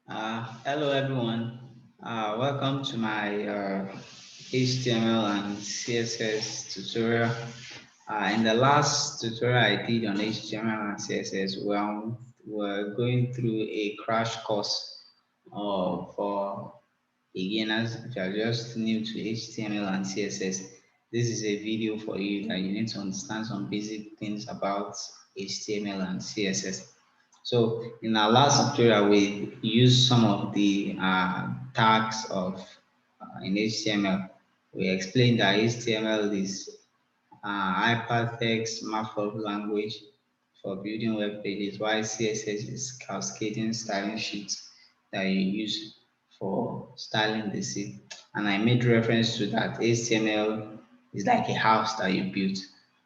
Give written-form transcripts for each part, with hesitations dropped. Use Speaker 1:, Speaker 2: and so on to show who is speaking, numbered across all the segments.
Speaker 1: Hello everyone. Welcome to my HTML and CSS tutorial. In the last tutorial I did on HTML and CSS, we're going through a crash course for beginners. If you are just new to HTML and CSS, this is a video for you that you need to understand some basic things about HTML and CSS. So in our last tutorial, we used some of the tags of in HTML. We explained that HTML is hypertext markup language for building web pages, while CSS is cascading styling sheets that you use for styling the site. And I made reference to that HTML is like a house that you built,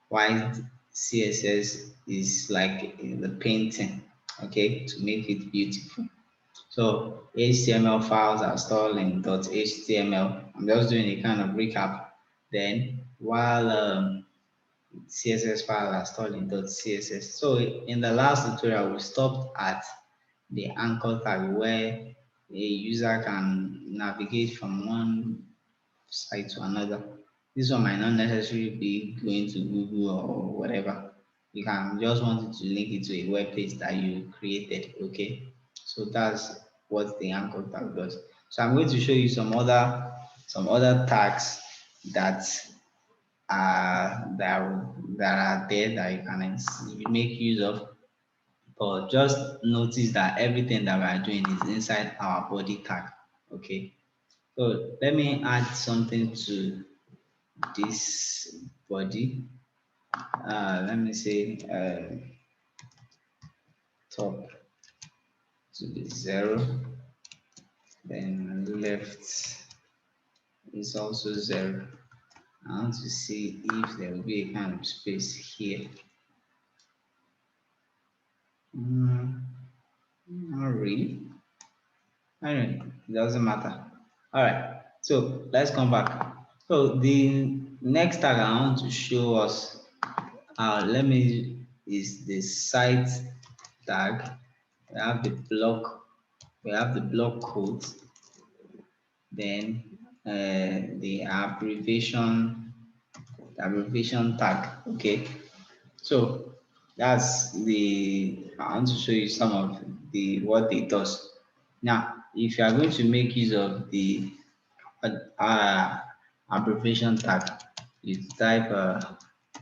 Speaker 1: while CSS is like the painting, okay, to make it beautiful. So HTML files are stored in .html. I'm just doing a kind of recap. Then while CSS file are stored in .css. So in the last tutorial, we stopped at the anchor tag where a user can navigate from one site to another. This one might not necessarily be going to Google or whatever. You can just want it to link it to a web page that you created. Okay, so that's what the anchor tag does. So I'm going to show you some other tags that that are there that you can make use of. But just notice that everything that we are doing is inside our body tag. Okay, so let me add something to this body. Let me say top to be 0, then left is also 0. I want to see if there will be a kind of space here. Not really. Anyway, it doesn't matter. All right, so let's come back. So the next tag I want to show us, is the site tag. We have the block code, then the abbreviation tag. Okay, so that's I want to show you some of the what it does. Now, if you are going to make use of the uh, abbreviation tag, you type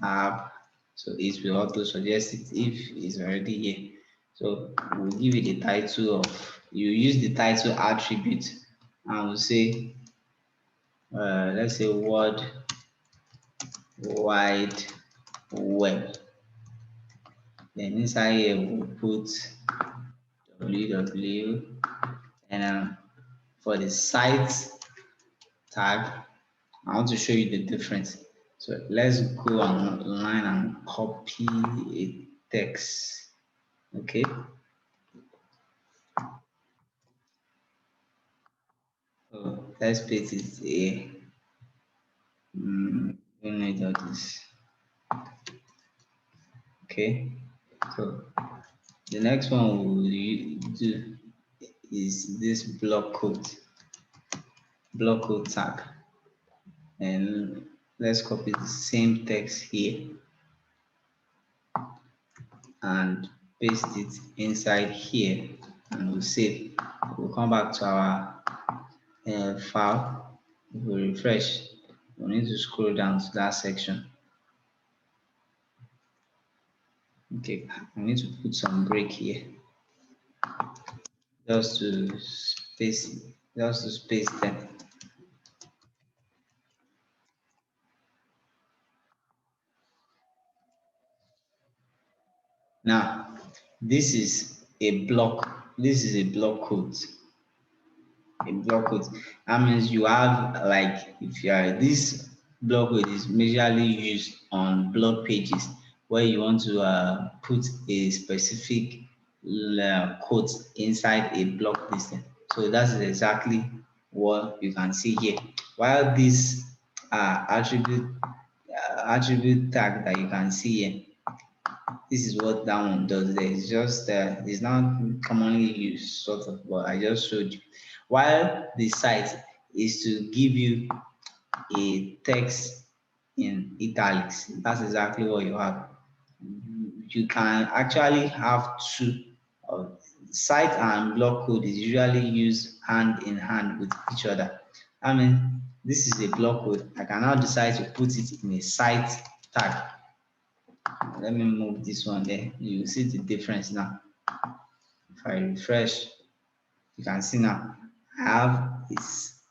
Speaker 1: app, so it will auto suggest it if it's already here. So we'll give it the title of, you use the title attribute, and we'll say let's say World Wide Web. Then inside here we'll put www, and for the site tag, I want to show you the difference. So let's go online and copy a text. Okay. So let's paste it here. Don't need all this. Okay. So the next one we'll do is this block code tag, and let's copy the same text here and paste it inside here, and we'll save. We'll come back to our file. If we refresh, we need to scroll down to that section. Okay, I need to put some break here just to space them. Now, this is a block. This is a block code. A block code. That means you have, like, if you are, this block code is majorly used on blog pages where you want to put a specific code inside a block listing. So that's exactly what you can see here. While this attribute tag that you can see here, this is what that one does there. It's just it's not commonly used sort of, but I just showed you. While the site is to give you a text in italics. That's exactly what you have. You can actually have two. Site and block code is usually used hand in hand with each other. I mean, this is a block code. I can now decide to put it in a site tag. Let me move this one there. You see the difference now. If I refresh, you can see now I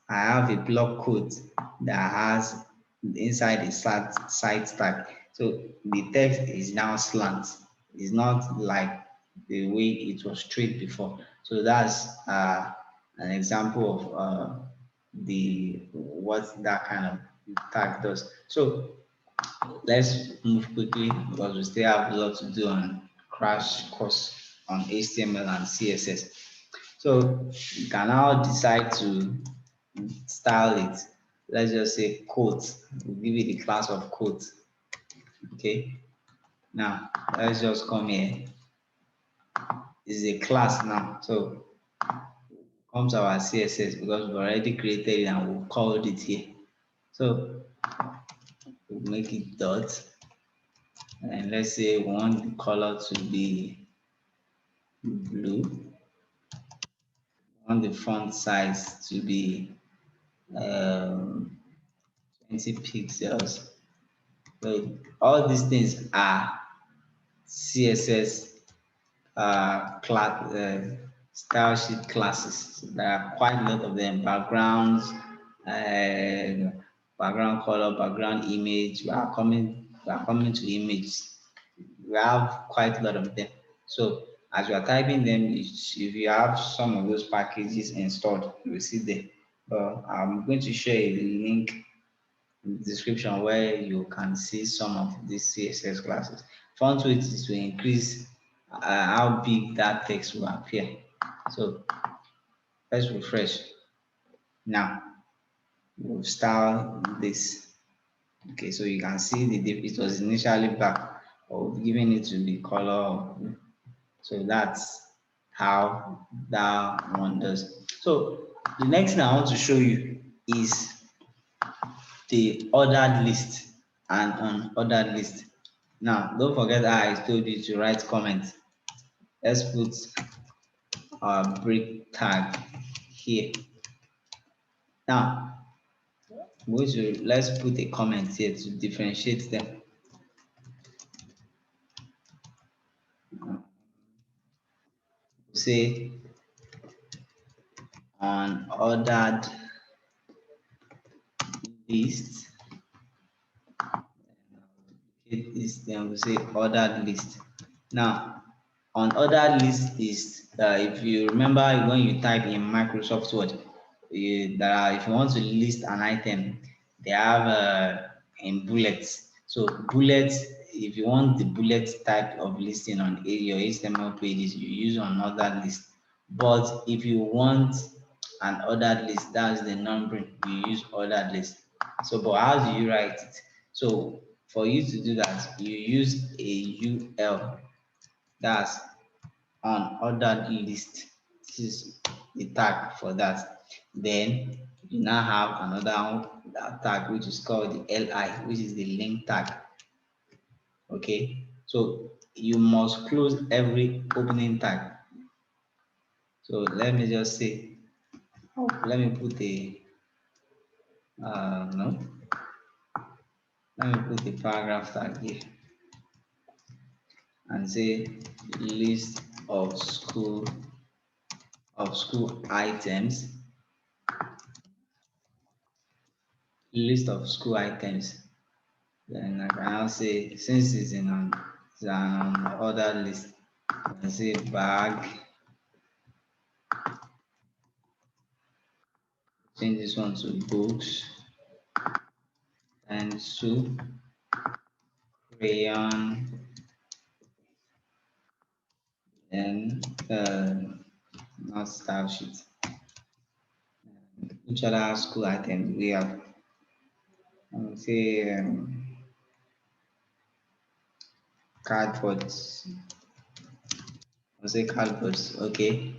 Speaker 1: have a block code that has inside the site tag. So the text is now slant. It's not like the way it was straight before. So that's an example of the what that kind of tag does. So let's move quickly because we still have a lot to do on crash course on HTML and CSS. So you can now decide to style it. Let's just say quote. We'll give it the class of quote. Okay. Now let's just come here. This is a class now. So comes our CSS because we've already created it and we've called it here. So we'll make it dot. And let's say we want the color to be blue. Want the font size to be 20 pixels. So all these things are CSS class, style sheet classes. So there are quite a lot of them. Backgrounds, background color, background image. We are coming to images. We have quite a lot of them. So as you are typing them, if you have some of those packages installed, you will see them. But I'm going to share a link in the description where you can see some of these CSS classes. Font weight is to increase how big that text will appear. So let's refresh. Now we'll style this. Okay, so you can see it was initially black, or giving it to be color. So that's how that one does. So the next thing I want to show you is the ordered list and unordered list. Now, don't forget how I told you to write comments. Let's put our break tag here. Now, let's put a comment here to differentiate them. Say unordered list. Hit this, then we say ordered list. Now, unordered list is if you remember when you type in Microsoft Word, if you want to list an item, they have in bullets. So bullets, if you want the bullet type of listing on your HTML pages, you use unordered list. But if you want an ordered list, that's the numbering, you use ordered list. So, but how do you write it? So for you to do that, you use a UL, that's unordered list. This is the tag for that. Then you now have another tag which is called the LI, which is the link tag. Okay, so you must close every opening tag. So let me just say, let me put a no, let me put the paragraph tag here and say list of school items. List of school items. Then I can now say, since it's an ordered list, I can say bag. Change this one to books, pencil, crayon, then not style sheet. Which other school items we have? I would say cardboards. I'll say cardboards. Okay.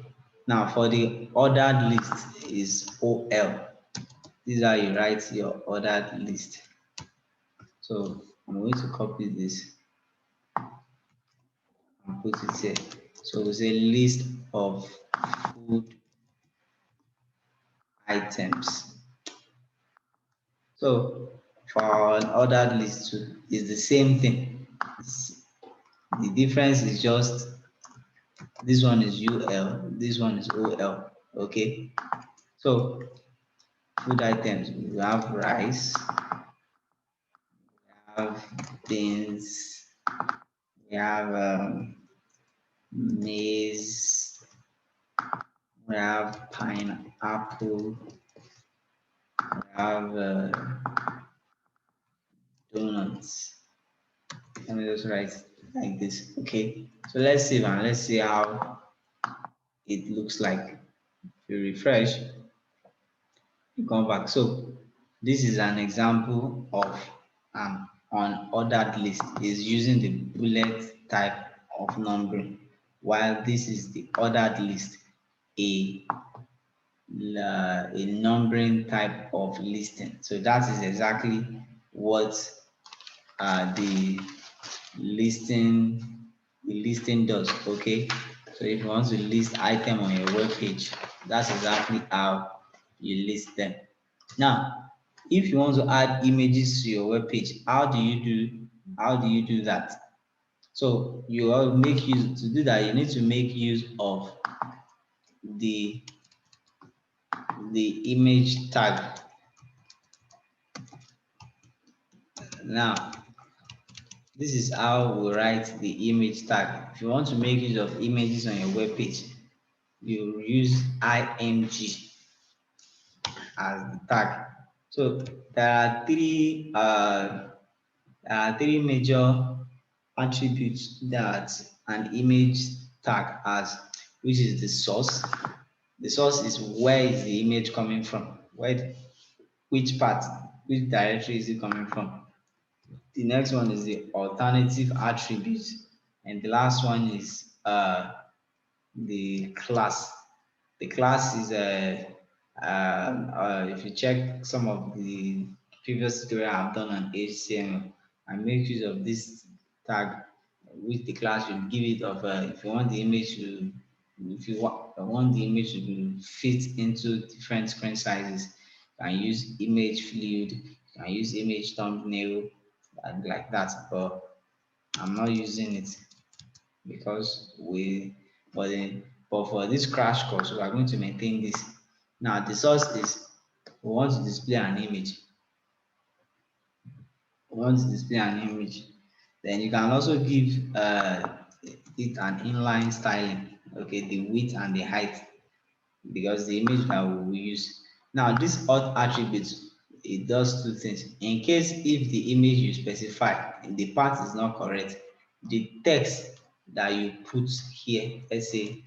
Speaker 1: Now for the ordered list is OL. This is how you write your ordered list. So I'm going to copy this and put it here. So we say list of food items. So for an ordered list too, it's the same thing. The difference is just this one is UL, this one is OL. Okay. So food items, we have rice, we have beans, we have maize, we have pineapple, we have donuts. Let me just write like this. Okay. So let's save and let's see how it looks like. If you refresh, you come back. So this is an example of an unordered list. Is using the bullet type of numbering, while this is the ordered list, a a numbering type of listing. So that is exactly what the listing does. Okay. So if you want to list item on your web page, that's exactly how you list them. Now, if you want to add images to your web page, how do you do that? So you will make use to do that, you need to make use of the image tag. Now, this is how we write the image tag. If you want to make use of images on your web page, you use img as the tag. So there are three major attributes that an image tag has, which is the source. The source is where is the image coming from, which part, which directory is it coming from. The next one is the alternative attribute, and the last one is the class. The class is if you check some of the previous tutorial I've done on HTML, I make use of this tag with the class. You give it of if you want the image to, if you want the image to fit into different screen sizes, you can use image fluid, you can use image thumbnail, and like that. But I'm not using it because but for this crash course we are going to maintain this. Now the source is we want to display an image. Then you can also give it an inline styling. Okay, the width and the height, because the image that we will use. Now this auth attribute, it does two things. In case if the image you specify the part is not correct, the text that you put here, let's say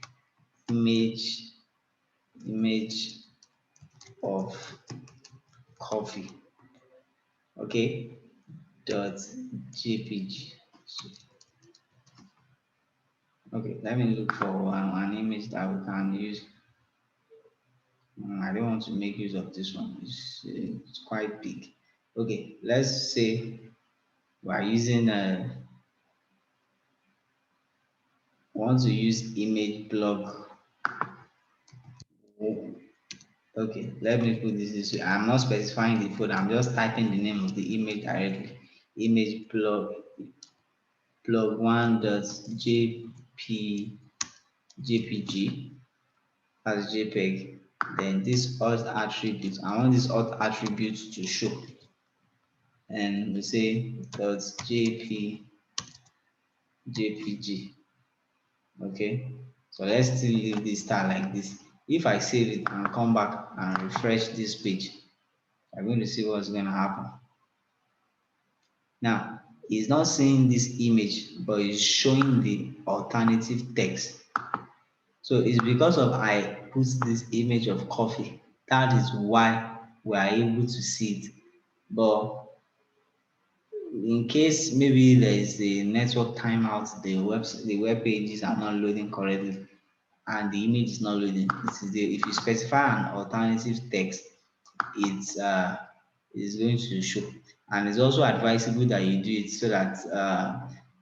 Speaker 1: image of coffee, okay, dot jpg. Okay, let me look for an image that we can use. I don't want to make use of this one. It's quite big. Okay, let's say we are using want to use image blog. Okay, let me put this way. I'm not specifying the folder, I'm just typing the name of the image directly. Image blog one dot jpg as JPEG. Then this auth attribute, I want this auth attribute to show. And we say dot jpg. Okay, so let's still leave this style like this. If I save it and come back and refresh this page, I'm going to see what's going to happen. Now, it's not seeing this image, but it's showing the alternative text. So it's because of I put this image of coffee. That is why we are able to see it. But in case maybe there is a network timeout, the web pages are not loading correctly and the image is not loading. This is if you specify an alternative text, it's going to show. And it's also advisable that you do it so that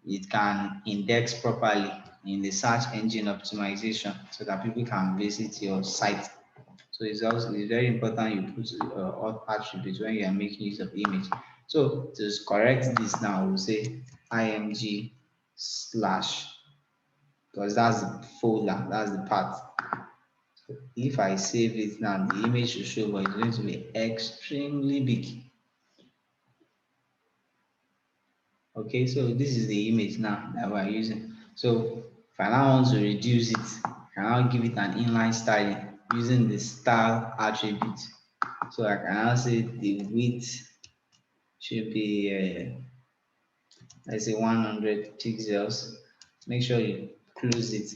Speaker 1: it can index properly in the search engine optimization so that people can visit your site. So it's very important you put all attributes when you are making use of image. So to correct this now, we'll say img slash, because that's the folder, that's the path. So if I save it now, the image should show, but it's going to be extremely big. Okay, so this is the image now that we're using. So if I now want to reduce it, I can now give it an inline styling using the style attribute. So I can now say the width should be let's say 100 pixels. Make sure you close it.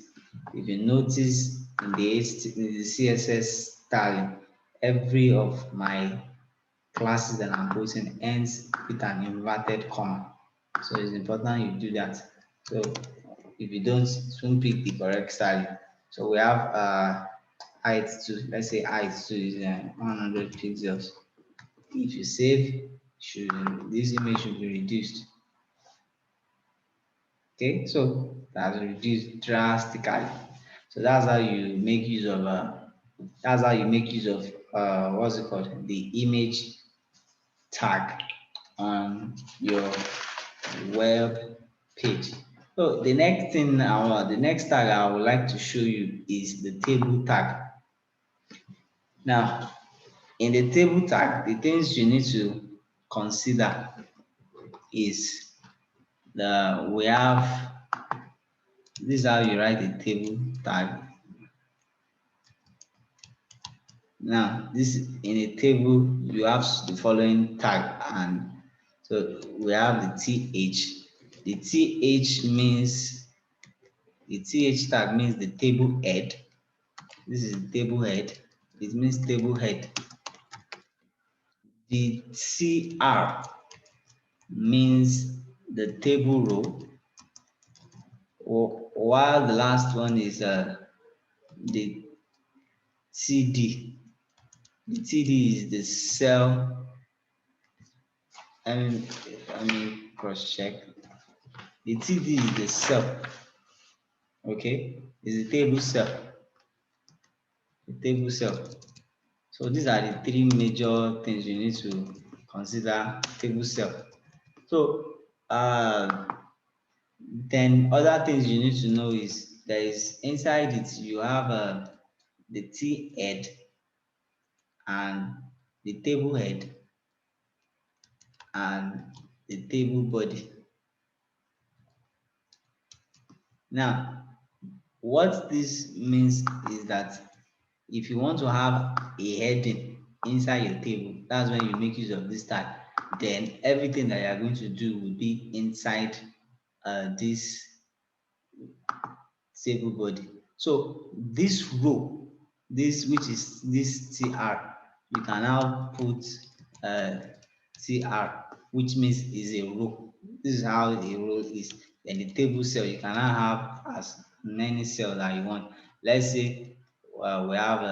Speaker 1: If you notice in the CSS styling, every of my classes that I'm putting ends with an inverted comma. So it's important you do that. So if you don't, it won't pick the correct styling. So we have height to, let's say height to is 100 pixels. If you save, this image should be reduced. Okay, so that's reduced drastically. So that's how you make use of what's it called, the image tag on your web page. So the next tag I would like to show you is the table tag. Now, in the table tag, the things you need to consider is we have, this is how you write a table tag. Now, this in a table you have the following tag, and so we have the th. The th tag means the table head. This is the table head. It means table head. The cr means the table row, while the last one is the td. The td is the cell. Let me cross check. The td is the cell. Okay, is the table cell. The table cell. So these are the three major things you need to consider table cell. So then other things you need to know is there is inside it you have the T head and the table head and the table body. Now, what this means is that if you want to have a heading inside your table, that's when you make use of this tag. Then everything that you are going to do will be inside this table body. So this row, this which is this tr, you can now put tr, which means is a row. This is how a row is. Then the table cell, you can now have as many cells that you want. Let's say we have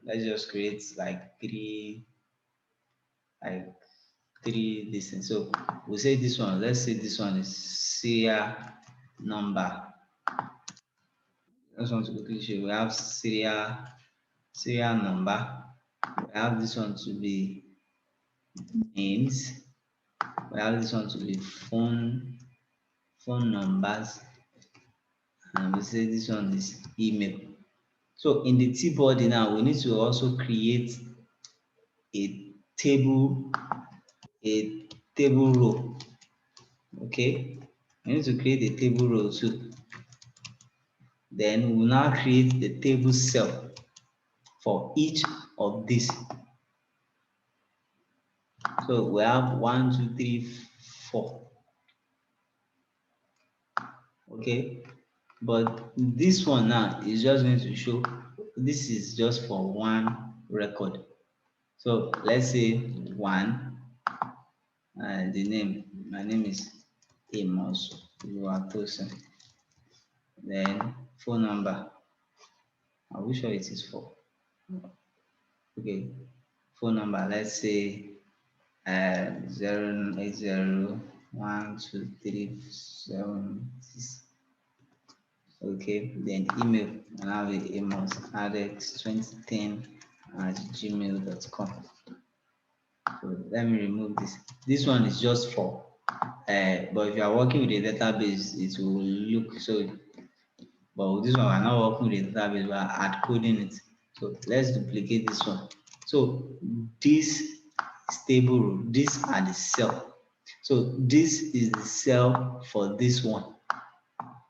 Speaker 1: let's just create like three distance. So we'll say this one, let's say this one is serial number. I just want to quickly show you. We have serial number. We have this one to be names. We have this one to be phone numbers, and we say this one is email. So in the T body now, we need to also create a table row. Okay, we need to create a table row too. Then we'll now create the table cell for each of these. So we have 1, 2, 3, 4. Okay, but this one now is just going to show, this is just for one record. So let's say 1, the name. My name is Amos Oluwatosin. Then phone number. Are we sure it is for? Okay, phone number. Let's say 0801237. Okay, then email. And have the emails adex2010@gmail.com. So let me remove this. This one is just for but if you are working with a database, it will look so. But with this one, we're not working with a database, we are hard coding it. So let's duplicate this one. So this is table row, these are the cell. So this is the cell for this one.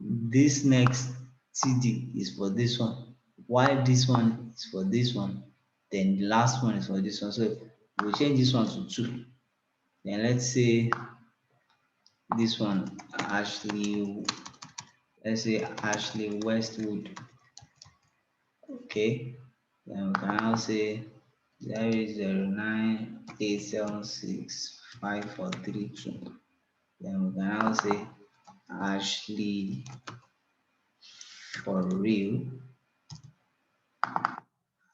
Speaker 1: This next TD is for this one. While this one is for this one, then the last one is for this one. So we'll change this one to 2. Then let's say this one, Ashley, let's say Ashley Westwood. Okay. Then we can now say 009876543. Then we can now say Ashley for real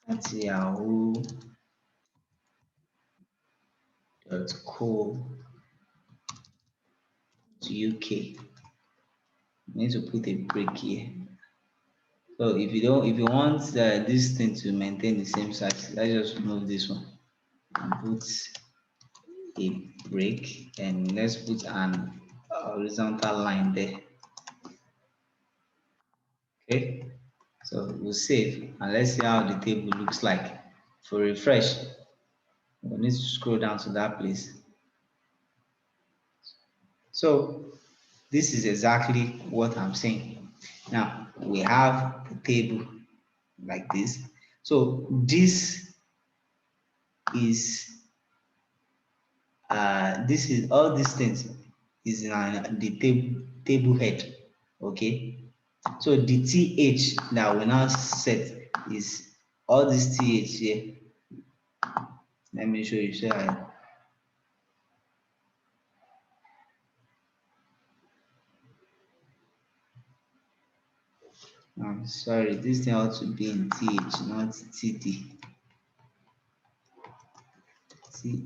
Speaker 1: at yahoo.co.uk. We need to put a break here. So if you want this thing to maintain the same size, let's just remove this one and put a break, and let's put an horizontal line there. Okay, so we'll save and let's see how the table looks like. For refresh, we need to scroll down to that place. So this is exactly what I'm saying. Now we have the table like this. So this is all these things is in the table head. Okay, so the th that we now set is all this th here. Let me show you. So I'm sorry, this thing ought to be in th, not td. Th.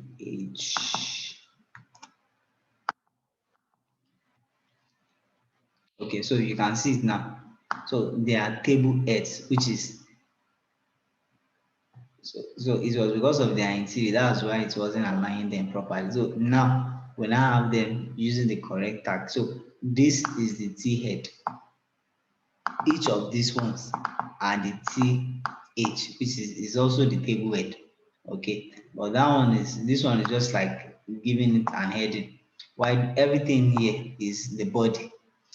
Speaker 1: Okay, so you can see it now. So they are table heads, which is so it was because of their interior. That's why it wasn't aligning them properly. So now we now have them using the correct tag. So this is the T head. Each of these ones are the TH, which is also the table head. Okay, but this one is just like giving it an heading, while everything here is the body.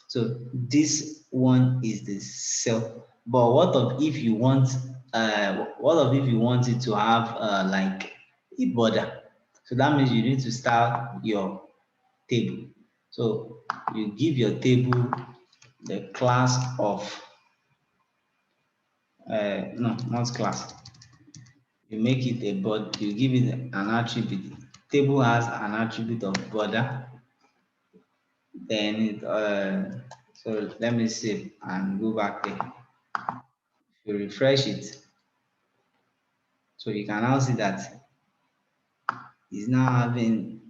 Speaker 1: So this one is the cell. But what of if you want it to have like a border? So that means you need to style your table. So you give your table the class of no, not class. You make it a border. You give it an attribute. Table has an attribute of border. Then so let me save and go back there. If you refresh it, so you can now see that it's now having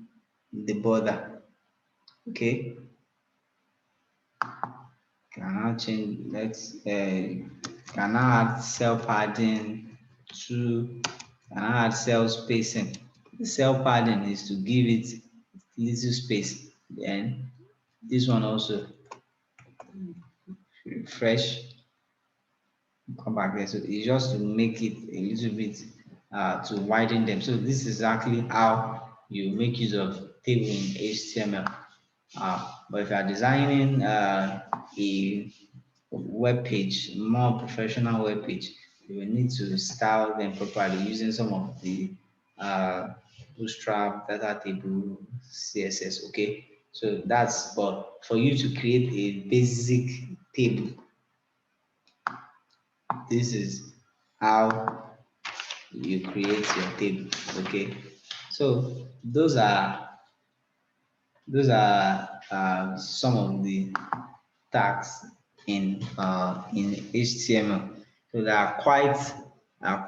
Speaker 1: the border. Okay, can now change. Let's can now add cell padding to, can now add cell spacing. The cell padding is to give it little space. Then this one also, refresh, come back there. So it's just to make it a little bit to widen them. So this is exactly how you make use of table in HTML. But if you are designing a web page, more professional web page, you will need to style them properly using some of the Bootstrap, data table, CSS. Okay, so that's, but for you to create a basic table, this is how you create your table. Okay, so those are Those are some of the tags in HTML. So there are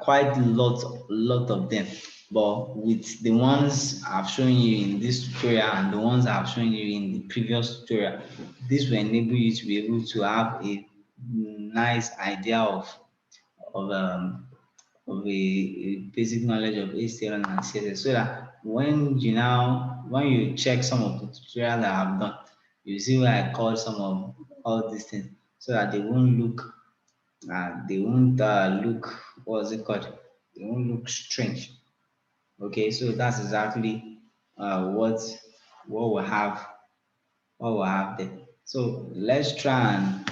Speaker 1: quite lot of them. But with the ones I've shown you in this tutorial and the ones I've shown you in the previous tutorial, this will enable you to be able to have a nice idea of a basic knowledge of HTML and CSS, so that when you check some of the tutorial that I've done, you see where I call some of all these things, so that they won't look, what's it called? They won't look strange. Okay, so that's exactly what we have what we have there. So let's try and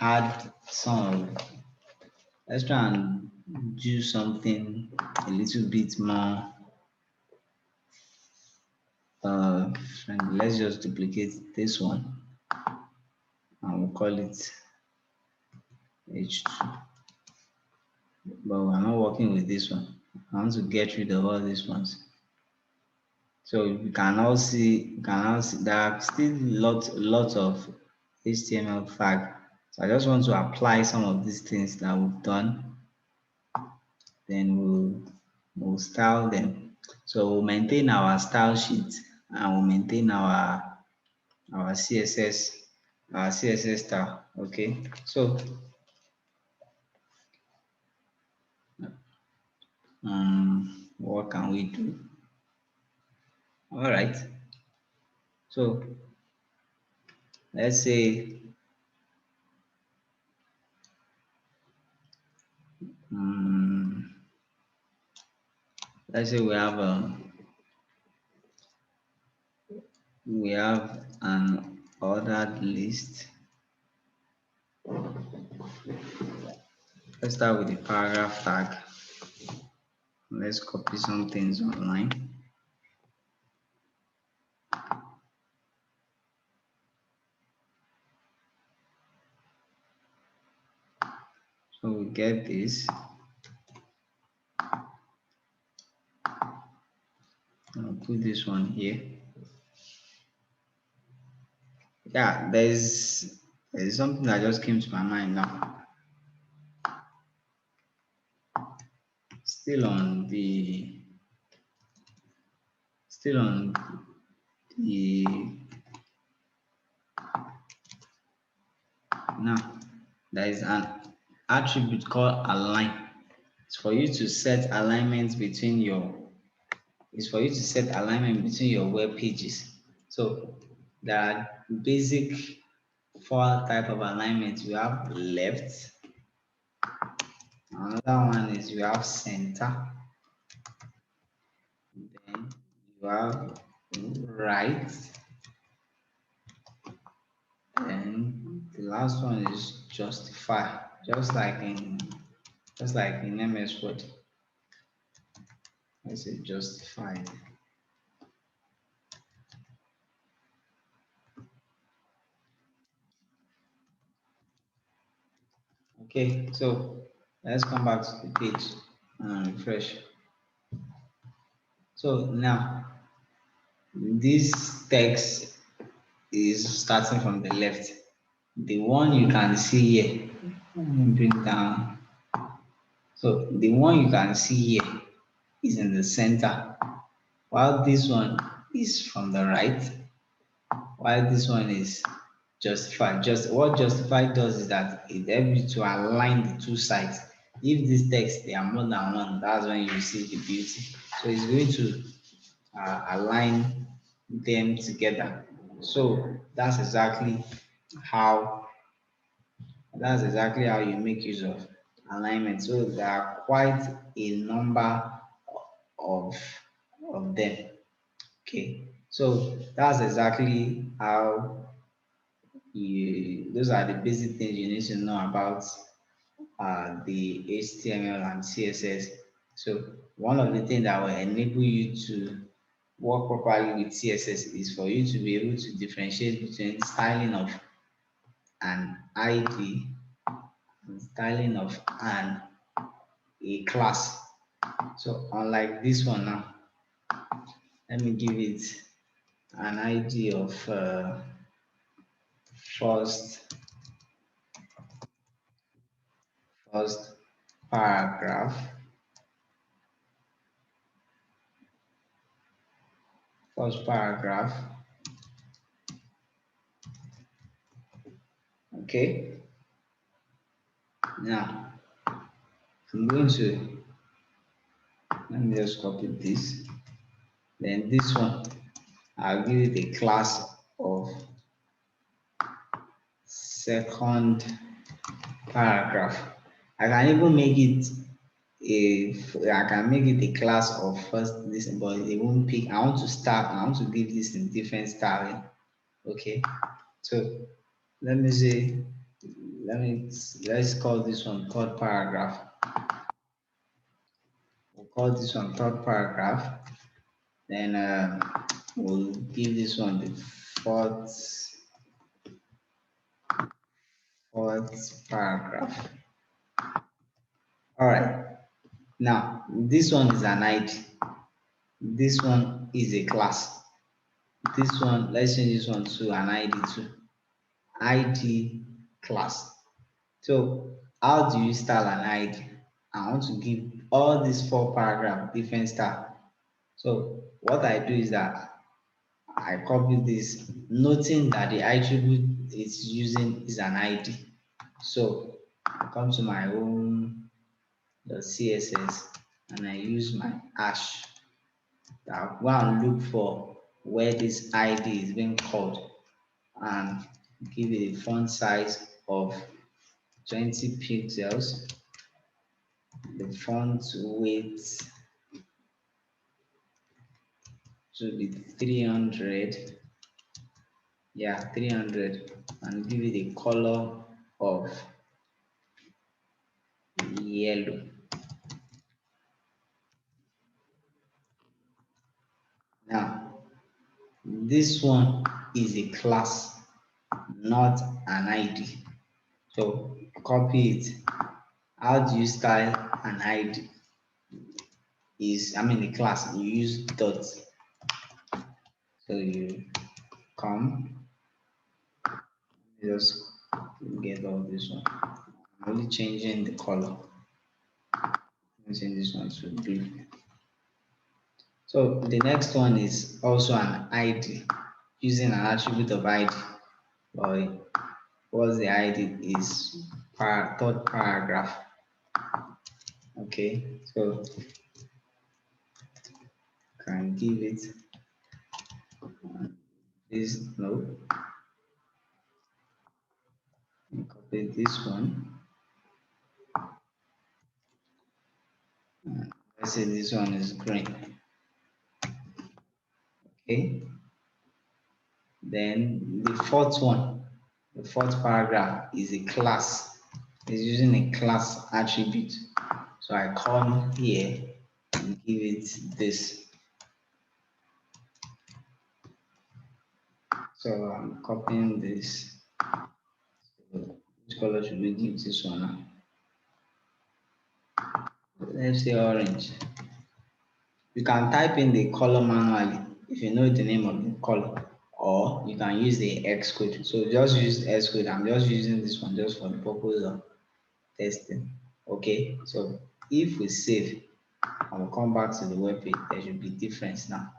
Speaker 1: add some. Let's try and do something a little bit more friendly. Let's just duplicate this one and we'll call it H2. But we're not working with this one. I want to get rid of all these ones. So you can now see there are still lots of HTML tag. So I just want to apply some of these things that we've done. Then we'll style them. So we'll maintain our style sheet and we'll maintain our CSS style. Okay. So what can we do? All right. So let's say um, let's say we have an ordered list. Let's start with the paragraph tag. Let's copy some things online. So we get this. I'll put this one here. Yeah, there's something that just came to my mind now. Still on the still on the now there is an attribute called align. It's for you to set alignment between your it's for you to set alignment between your web pages. So there are basic four type of alignment. You have left, another one is you have center, then you have right, and the last one is justify, just like in MS Word. Let's say justified. Okay, so let's come back to the page and refresh. So now this text is starting from the left. The one you can see here, let me bring down. So the one you can see here is in the center, while this one is from the right, while this one is justified. Just what justified does is that it helps you to align the two sides. If this text they are more than one, that's when you see the beauty. So it's going to align them together. So how that's exactly how you make use of alignment. So there are quite a number of them. Okay, so that's exactly how you. Those are the basic things you need to know about the HTML and CSS. So one of the things that will enable you to work properly with CSS is for you to be able to differentiate between styling of an ID and styling of a class. So unlike this one now, Let me give it an ID of first first paragraph. First paragraph. Okay. Now I'm going to let me just copy this. Then this one, I'll give it a class of second paragraph. I can even make it I can make it a class of first this, but it won't pick. I want to start. I want to give this in different styling. Okay, so let me say, let's call this one third paragraph. We'll call this one third paragraph. Then we'll give this one the fourth paragraph. All right. Now this one is an ID. This one is a class. This one, let's change this one to an ID too. ID class. So how do you style an ID? I want to give all these four paragraphs different style. So what I do is that I copy this, noting that the attribute it's using is an ID. So I come to my own CSS and I use my hash. I'll go and look for where this ID is being called and give it a font size of 20 pixels. The font weight to be 300. Yeah, 300, and give it a color of yellow. Now, this one is a class, not an ID. So copy it. How do you style an ID? The class, you use dots. So you come, just get all this one. I'm only changing the color. I'm changing this one to blue. So the next one is also an ID, using an attribute of ID. But what's the ID is third paragraph. Okay, so can give it this no. Copy this one. Let's say this one is green. Okay. Then the fourth one, the fourth paragraph is a class. It's using a class attribute. So I come here and give it this. So I'm copying this. Which color should we give this one now? Let's say orange. You can type in the color manually if you know the name of the color, or you can use the X code. So just use X code. I'm just using this one just for the purpose of testing. Okay, so if we save and we'll come back to the web page, there should be difference now.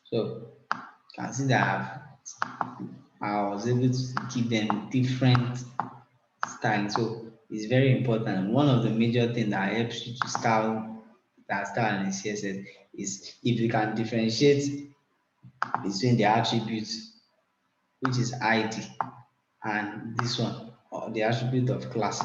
Speaker 1: So you can see that I was able to give them different styles. So it's very important. One of the major things that helps you to style in CSS is if you can differentiate between the attributes, which is ID, and this one, or the attribute of class.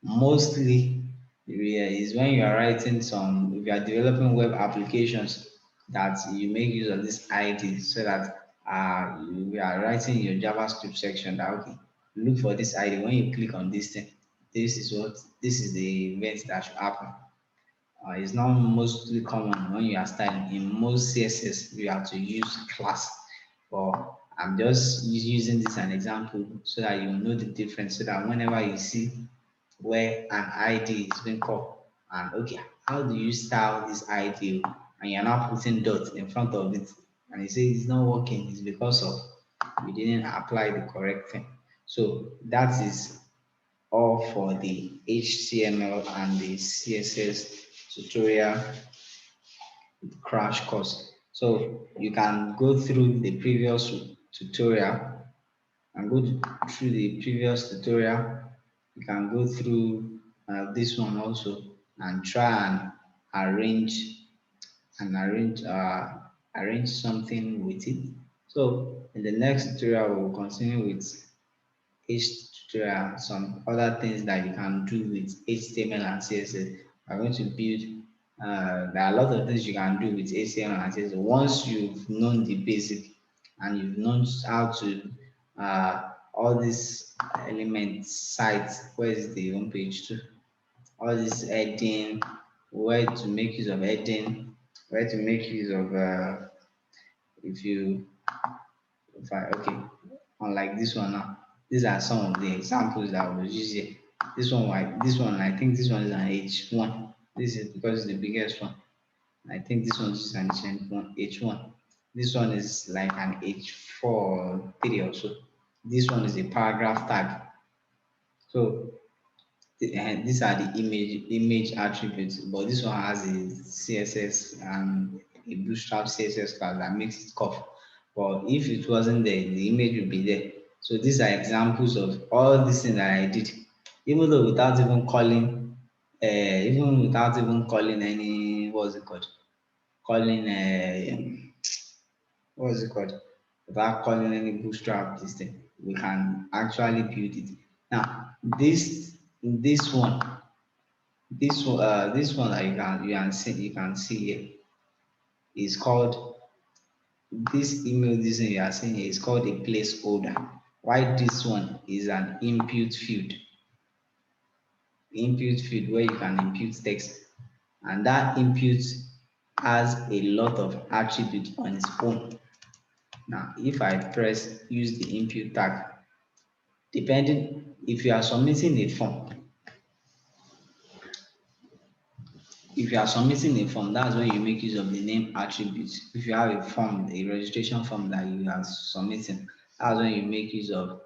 Speaker 1: Mostly is when you are writing if you are developing web applications, that you make use of this ID, so that you are writing your JavaScript section that okay, look for this ID. When you click on this thing, this is the event that should happen. It's not mostly common when you are styling. In most CSS, you have to use class. But I'm just using this as an example so that you know the difference. So that whenever you see where an ID is being called. And okay, how do you style this ID? And you're now putting dots in front of it. And you say it's not working, it's because of you didn't apply the correct thing. So that is all for the HTML and the CSS tutorial crash course. So you can go through the previous tutorial and go through the previous tutorial. You can go through this one also and try and arrange arrange something with it. So in the next tutorial, we'll continue with tutorial, some other things that you can do with HTML and CSS. We're going to build, there are a lot of things you can do with HTML and CSS. Once you've known the basic and you've known how to, all these elements, sites, where is the home page too? All this heading, where to make use of heading, where to make use of, if you, if I, okay, unlike this one now, these are some of the examples that I was using. This one, I think this one is an H1. This is because it's the biggest one. I think this one is an H1. This one is like an H4 or 3 or so. This one is a paragraph tag. So these are the image attributes, but this one has a CSS and a bootstrap CSS class that makes it cough. But if it wasn't there, the image would be there. So these are examples of all these things that I did, even though without even calling, even without even calling any, what's it called? Calling, what's it called? Without calling any bootstrap this thing, we can actually build it. Now, this one this one that you can see here is called, this email, this thing you are seeing here is called a placeholder. Why this one is an input field where you can input text, and that input has a lot of attributes on its own. Now, if I press use the input tag, depending if you are submitting a form, if you are submitting a form, that's when you make use of the name attributes. If you have a form, a registration form that you are submitting, that's when you make use of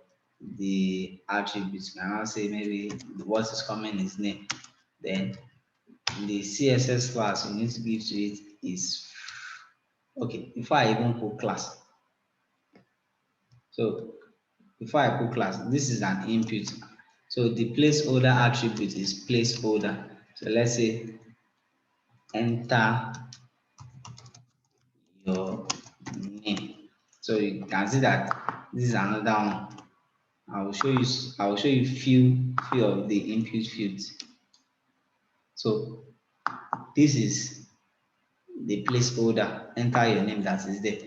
Speaker 1: the attributes. You can now say maybe what is coming is name. Then the CSS class you need to give to it is, okay, before I even put class. So before I put class, this is an input. So the placeholder attribute is placeholder. So let's say enter your name. So you can see that this is another one. I will show you few of the input fields. So this is the placeholder. Enter your name that is there.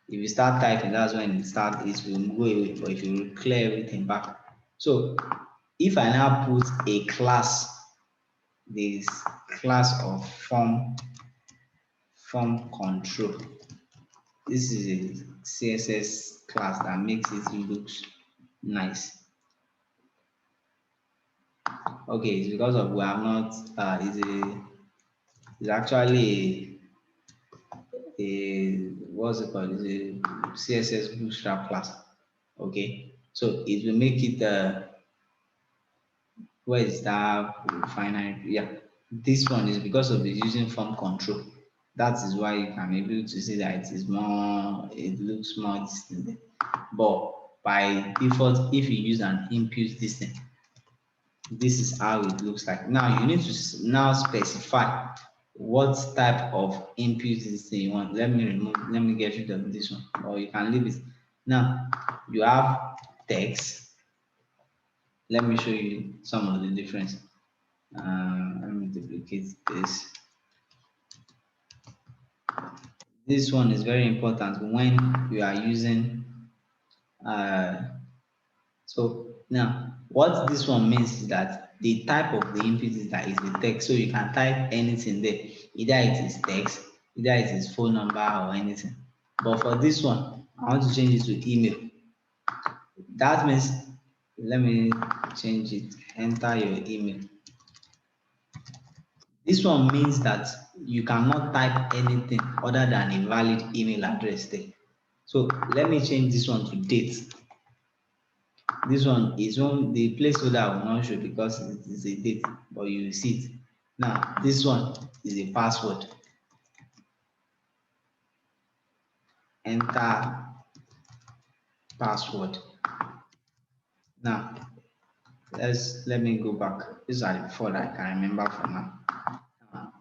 Speaker 1: If you start typing, that's when it will go away. But if you clear everything back. So if I now put a class, this class of form control. This is a CSS class that makes it look nice. Okay, it's because of we have not it's actually a what's it called? It's a CSS bootstrap class. Okay, so it will make it where is that finite? Yeah, this one is because of the using form control. That is why you can be able to see that it is more, it looks more distinct. But by default, if you use an input this thing, this is how it looks like. Now you need to now specify what type of input this thing you want. Let me get rid of this one, or you can leave it. Now you have text. Let me show you some of the difference. Let me duplicate this. This one is very important when you are using so now what this one means is that the type of the input is that is the text. So you can type anything there. Either it is text, either it is phone number or anything. But for this one, I want to change it to email. That means Let me change it. Enter your email. This one means that you cannot type anything other than a valid email address there. So let me change this one to date. This one is on the placeholder I will not show because it is a date, but you will see it. Now this one is a password. Enter password. Now let me go back. These are the four that I can remember for now.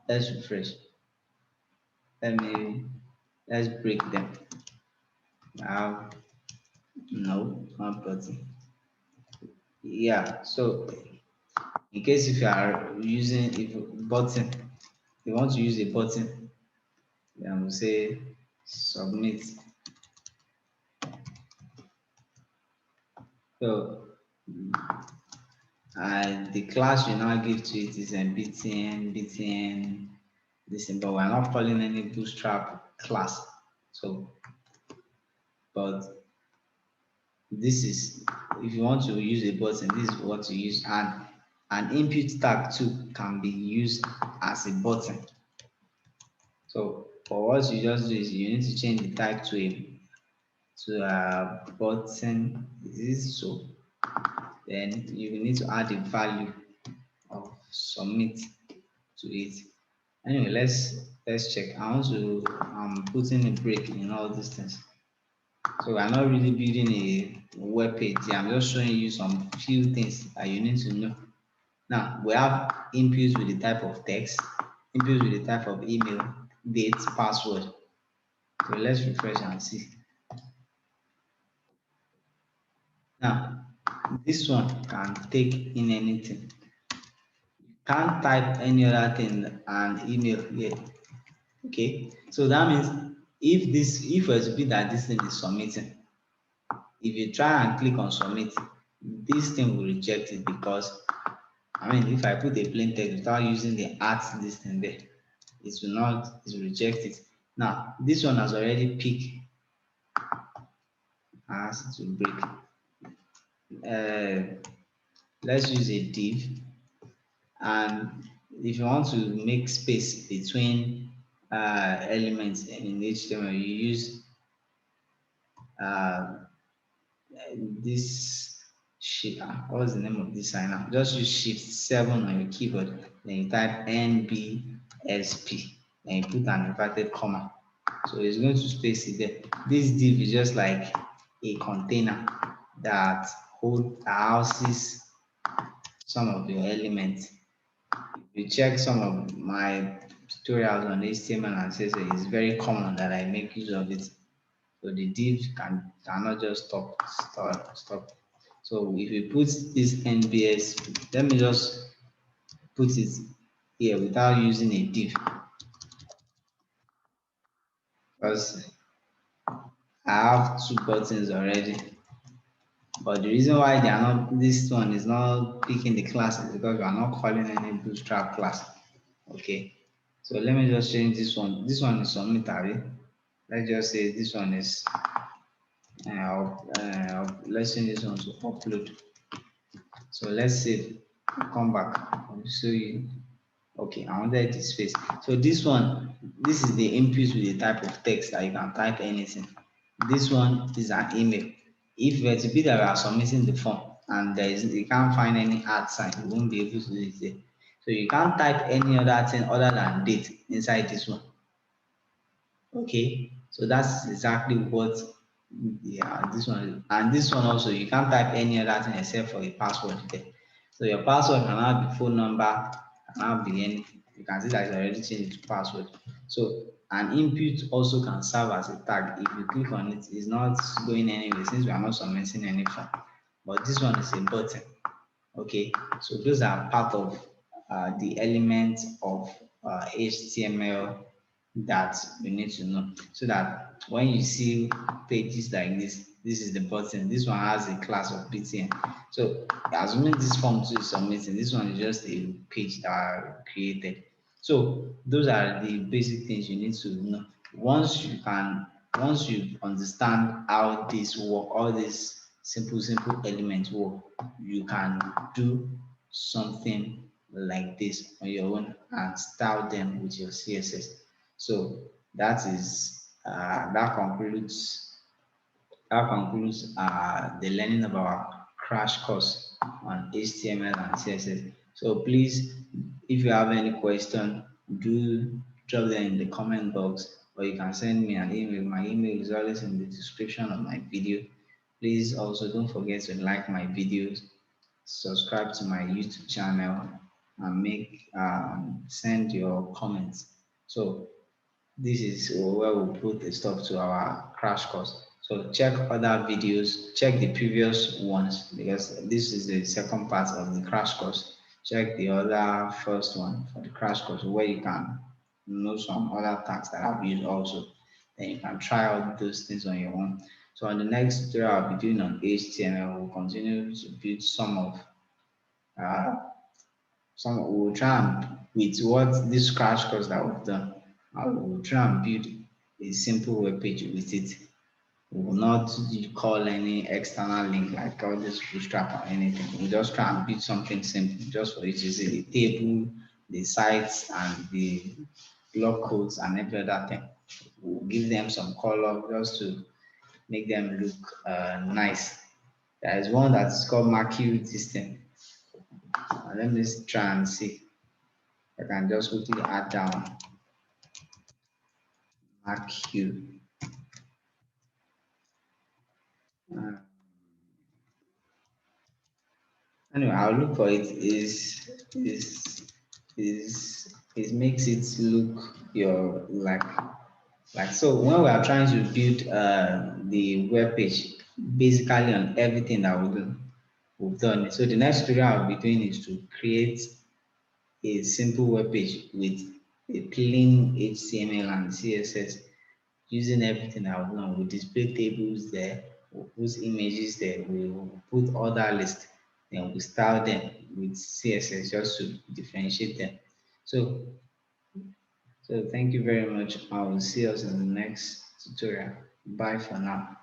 Speaker 1: Let's refresh. Let's break them. Now no, not button. Yeah, so in case if you are using if button, you want to use a button, then we'll say submit. So the class you now give to it is BTN, this, but we're not calling any bootstrap class. So, but this is if you want to use a button, this is what you use, and an input tag too can be used as a button. So for what you just do is you need to change the tag to a button. Is this so? Then you need to add a value of submit to it. Anyway, let's check. I want to put in a break in all these things. So I'm not really building a web page. I'm just showing you some few things that you need to know. Now we have inputs with the type of text, inputs with the type of email, date, password. So let's refresh and see. Now this one can take in anything. Can't type any other thing and email here. Okay, so that means if it to be that this thing is submitting, if you try and click on submit, this thing will reject it because I mean if I put a plain text without using the at this thing there, it will reject it. Now this one has already picked as to break. Let's use a div, and if you want to make space between elements in HTML, you use uh, this shift. What's the name of this sign now? Just use shift 7 on your keyboard, then you type NBSP, then you put an inverted comma. So it's going to space it there. This div is just like a container that houses some of your elements. If you check some of my tutorials on HTML and CSS, it's very common that I make use of it. So the div cannot just stop. So if you put this NBS, let me just put it here without using a div because I have two buttons already. But the reason why they are not, this one is not picking the class is because we are not calling any bootstrap class. Okay. So let me just change this one. This one is submit. Let's just say this one is let's change this one to upload. So let's save, come back. I'll show you. Okay, I wanted the space. So this one, this is the input with the type of text that you can type anything. This one is an email. If it were to be that we are submitting the form and you can't find any @ sign, you won't be able to do it there. So you can't type any other thing other than date inside this one. Okay, so that's exactly what this one is. And this one also you can't type any other thing except for a password there. So your password cannot be phone number, cannot be anything. You can see that it's already changed to password. So an input also can serve as a tag. If you click on it, it's not going anywhere since we are not submitting any form. But this one is a button. Okay, so those are part of the elements of HTML that you need to know so that when you see pages like this is the button. This one has a class of BTN. So assuming this form to submitting, this one is just a page that I created. So those are the basic things you need to know. Once you understand how this work, all these simple element work, you can do something like this on your own and style them with your CSS. So that concludes the learning of our crash course on HTML and CSS. So please, if you have any question, do drop them in the comment box, or you can send me an email. My email is always in the description of my video. Please also don't forget to like my videos, subscribe to my YouTube channel, and send your comments. So this is where we put a stop to our crash course. So check other videos, check the previous ones, because this is the second part of the crash course. Check the other first one for the crash course where you can know some other tags that I've used also. Then you can try out those things on your own. So on the next tutorial I'll be doing on HTML, we'll continue to build uh, we'll try and with what this crash course that we've done, I will try and build a simple web page with it. We will not call any external link like all this bootstrap or anything. We'll just try and build something simple just for you to see the table, the sites, and the block codes and every other thing. We'll give them some color just to make them look nice. There is one that's called Mercury system. Let me try and see. I can just quickly add down Mercury. Uh, Anyway, I'll look for it. Is makes it look your like so when we are trying to build the web page basically on everything that we've done. So the next tutorial I'll be doing is to create a simple web page with a clean HTML and CSS using everything I've done. We'll display tables there, we'll put images there, we'll put order list, then we'll style them with CSS just to differentiate them. So, so thank you very much. I will see us in the next tutorial. Bye for now.